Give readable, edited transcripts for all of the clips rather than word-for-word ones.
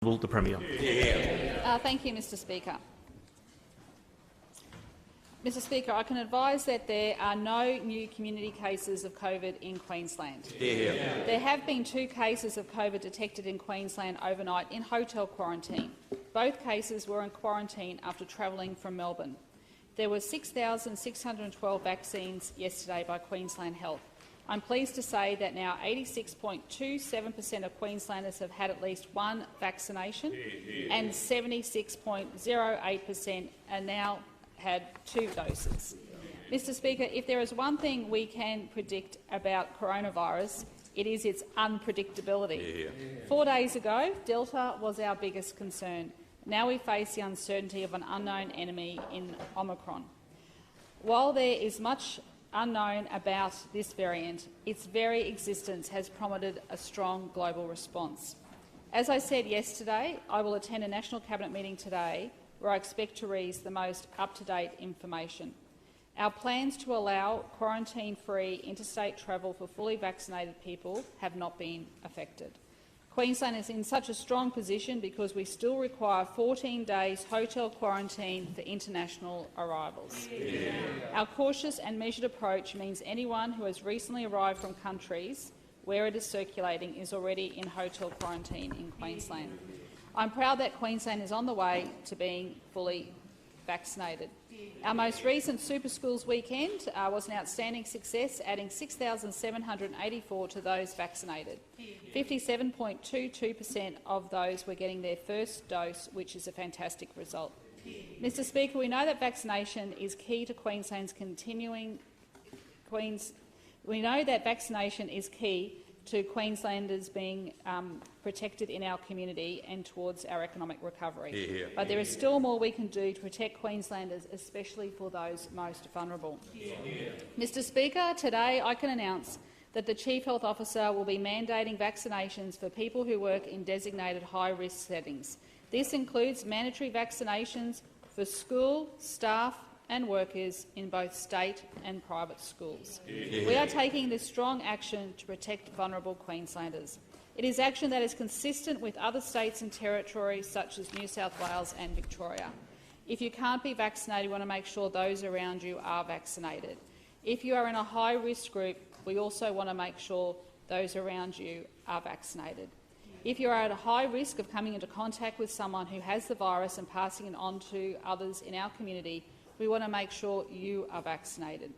Honourable the Premier. Thank you, Mr Speaker. Mr Speaker, I can advise that there are no new community cases of COVID in Queensland. There have been 2 cases of COVID detected in Queensland overnight in hotel quarantine. Both cases were in quarantine after travelling from Melbourne. There were 6,612 vaccines yesterday by Queensland Health. I'm pleased to say that now 86.27% of Queenslanders have had at least one vaccination and 76.08% are now had 2 doses. Mr Speaker, if there is one thing we can predict about coronavirus, it is its unpredictability. 4 days ago, Delta was our biggest concern. Now we face the uncertainty of an unknown enemy in Omicron. While there is much unknown about this variant, its very existence has prompted a strong global response. As I said yesterday, I will attend a National Cabinet meeting today where I expect to raise the most up-to-date information. Our plans to allow quarantine-free interstate travel for fully vaccinated people have not been affected. Queensland is in such a strong position because we still require 14 days hotel quarantine for international arrivals. Our cautious and measured approach means anyone who has recently arrived from countries where it is circulating is already in hotel quarantine in Queensland. I'm proud that Queensland is on the way to being fully vaccinated. Our most recent Super Schools weekend was an outstanding success, adding 6,784 to those vaccinated. 57.22% of those were getting their first dose, which is a fantastic result. Mr Speaker, we know that vaccination is key to Queensland's We know that vaccination is key to Queenslanders being protected in our community and towards our economic recovery. But there is still more we can do to protect Queenslanders, especially for those most vulnerable. Mr Speaker, today I can announce that the Chief Health Officer will be mandating vaccinations for people who work in designated high-risk settings. This includes mandatory vaccinations for school, staff and workers in both state and private schools. We are taking this strong action to protect vulnerable Queenslanders. It is action that is consistent with other states and territories such as New South Wales and Victoria. If you can't be vaccinated, we want to make sure those around you are vaccinated. If you are in a high-risk group, we also want to make sure those around you are vaccinated. If you are at a high risk of coming into contact with someone who has the virus and passing it on to others in our community, we want to make sure you are vaccinated.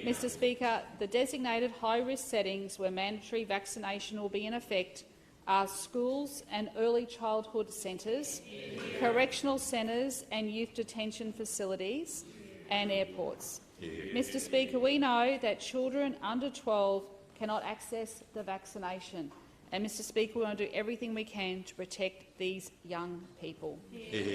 Mr Speaker, the designated high-risk settings where mandatory vaccination will be in effect are schools and early childhood centres, correctional centres and youth detention facilities and airports. Mr Speaker, we know that children under 12 cannot access the vaccination. And, Mr Speaker, we want to do everything we can to protect these young people.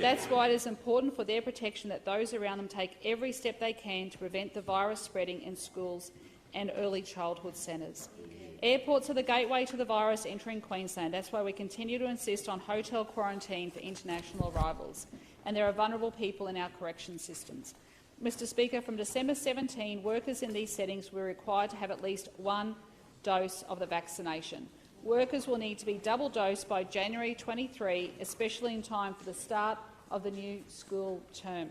That's why it is important for their protection that those around them take every step they can to prevent the virus spreading in schools and early childhood centres. Airports are the gateway to the virus entering Queensland. That's why we continue to insist on hotel quarantine for international arrivals. And there are vulnerable people in our correction systems. Mr Speaker, from December 17, workers in these settings were required to have at least one dose of the vaccination. Workers will need to be double-dosed by January 23, especially in time for the start of the new school term.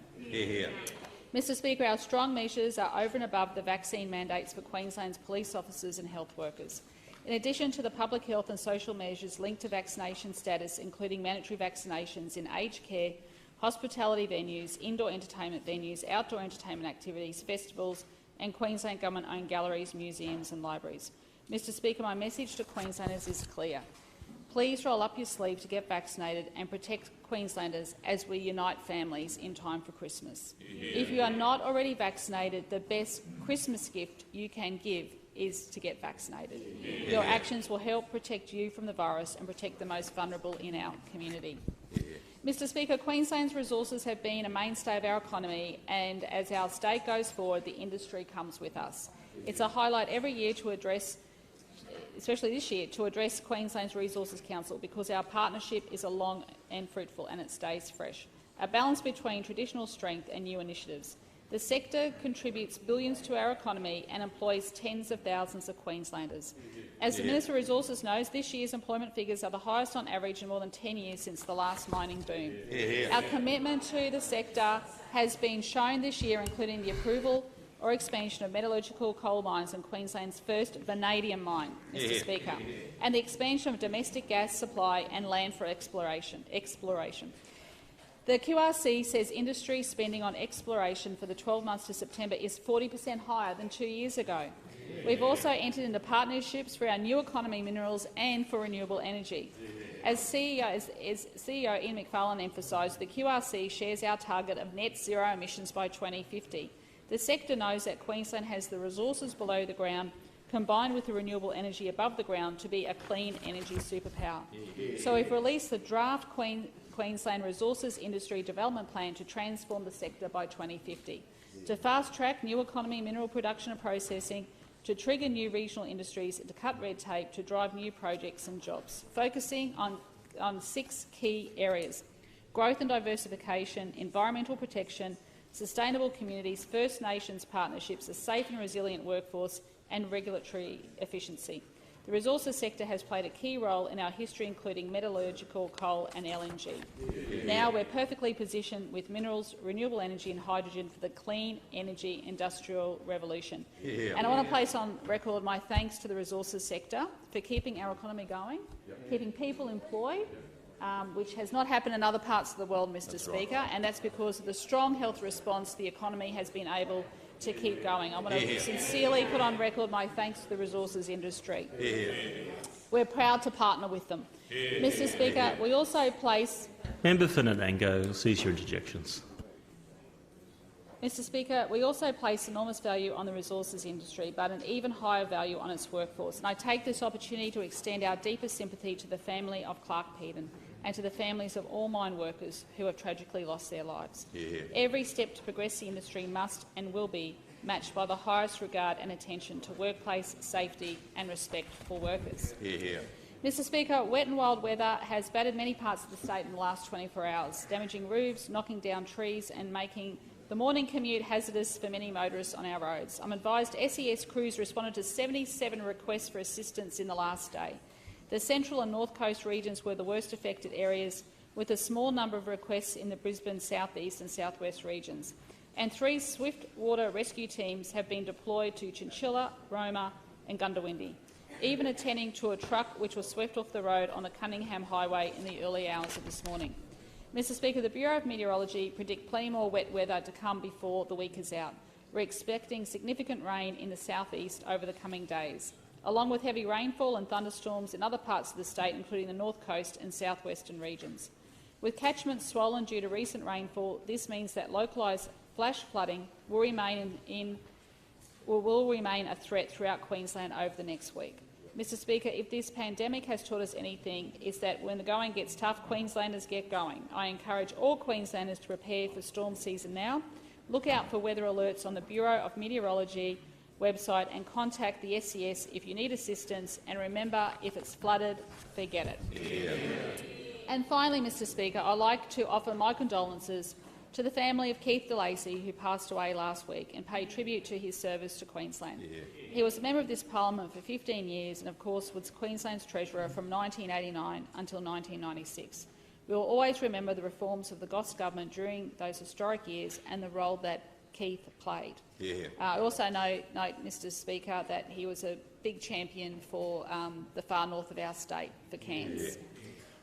Mr Speaker, our strong measures are over and above the vaccine mandates for Queensland's police officers and health workers. In addition to the public health and social measures linked to vaccination status, including mandatory vaccinations in aged care, hospitality venues, indoor entertainment venues, outdoor entertainment activities, festivals and Queensland government-owned galleries, museums and libraries. Mr Speaker, my message to Queenslanders is clear. Please roll up your sleeve to get vaccinated and protect Queenslanders as we unite families in time for Christmas. If you are not already vaccinated, the best Christmas gift you can give is to get vaccinated. Your actions will help protect you from the virus and protect the most vulnerable in our community. Mr Speaker, Queensland's resources have been a mainstay of our economy, and as our state goes forward, the industry comes with us. It's a highlight every year to address, especially this year, to address Queensland's Resources Council because our partnership is a long and fruitful and it stays fresh. A balance between traditional strength and new initiatives. The sector contributes billions to our economy and employs tens of thousands of Queenslanders. As the Minister for Resources knows, this year's employment figures are the highest on average in more than 10 years since the last mining boom. Our commitment to the sector has been shown this year, including the approval or expansion of metallurgical coal mines in Queensland's first vanadium mine, Mr Speaker, and the expansion of domestic gas supply and land for exploration. The QRC says industry spending on exploration for the 12 months to September is 40% higher than 2 years ago. We've also entered into partnerships for our new economy minerals and for renewable energy. As CEO Ian Macfarlane emphasised, the QRC shares our target of net zero emissions by 2050. The sector knows that Queensland has the resources below the ground combined with the renewable energy above the ground to be a clean energy superpower. So we've released the draft Queensland Resources Industry Development Plan to transform the sector by 2050, to fast-track new economy mineral production and processing, to trigger new regional industries, to cut red tape, to drive new projects and jobs, focusing on 6 key areas: growth and diversification, environmental protection, sustainable communities, First Nations partnerships, a safe and resilient workforce, and regulatory efficiency. The resources sector has played a key role in our history, including metallurgical coal and LNG. Now we're perfectly positioned with minerals, renewable energy and hydrogen for the clean energy industrial revolution. And I want to place on record my thanks to the resources sector for keeping our economy going, keeping people employed, which has not happened in other parts of the world, Mr Speaker, and that's because of the strong health response the economy has been able to keep going. I want to sincerely put on record my thanks to the resources industry. We're proud to partner with them. Mr Speaker, we also place— Member for Nanango, cease your interjections. Mr Speaker, we also place enormous value on the resources industry, but an even higher value on its workforce. And I take this opportunity to extend our deepest sympathy to the family of Clark Peden and to the families of all mine workers who have tragically lost their lives. Every step to progress the industry must and will be matched by the highest regard and attention to workplace safety and respect for workers. Mr Speaker, wet and wild weather has battered many parts of the state in the last 24 hours, damaging roofs, knocking down trees and making the morning commute hazardous for many motorists on our roads. I'm advised SES crews responded to 77 requests for assistance in the last day. The Central and North Coast regions were the worst affected areas, with a small number of requests in the Brisbane South East and South West regions. And 3 swift water rescue teams have been deployed to Chinchilla, Roma and Gundawindi, even attending to a truck which was swept off the road on the Cunningham Highway in the early hours of this morning. Mr Speaker, the Bureau of Meteorology predict plenty more wet weather to come before the week is out. We're expecting significant rain in the south-east over the coming days, along with heavy rainfall and thunderstorms in other parts of the state, including the North Coast and southwestern regions. With catchments swollen due to recent rainfall, this means that localised flash flooding will remain a threat throughout Queensland over the next week. Mr Speaker, if this pandemic has taught us anything, it's that when the going gets tough, Queenslanders get going. I encourage all Queenslanders to prepare for storm season now. Look out for weather alerts on the Bureau of Meteorology website and contact the SES if you need assistance, and remember, if it's flooded, forget it. And finally, Mr Speaker, I'd like to offer my condolences to the family of Keith DeLacy, who passed away last week, and pay tribute to his service to Queensland. He was a member of this parliament for 15 years and, of course, was Queensland's treasurer from 1989 until 1996. We will always remember the reforms of the Goss government during those historic years and the role that Keith played. I also note, Mr Speaker, that he was a big champion for the far north of our state, for Cairns.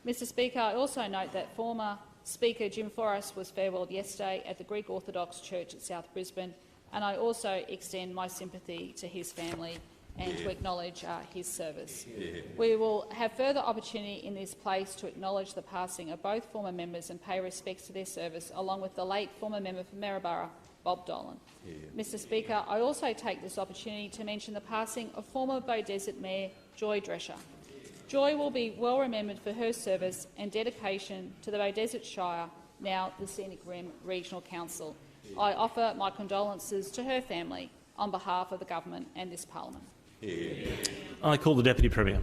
Mr Speaker, I also note that former Speaker Jim Forrest was farewelled yesterday at the Greek Orthodox Church at South Brisbane, and I also extend my sympathy to his family and to acknowledge his service. We will have further opportunity in this place to acknowledge the passing of both former members and pay respects to their service, along with the late former member for Maryborough, Bob Dolan. Mr Speaker, I also take this opportunity to mention the passing of former Beaudesert Mayor Joy Drescher. Joy will be well remembered for her service and dedication to the Beaudesert Shire, now the Scenic Rim Regional Council. I offer my condolences to her family on behalf of the government and this parliament. I call the Deputy Premier.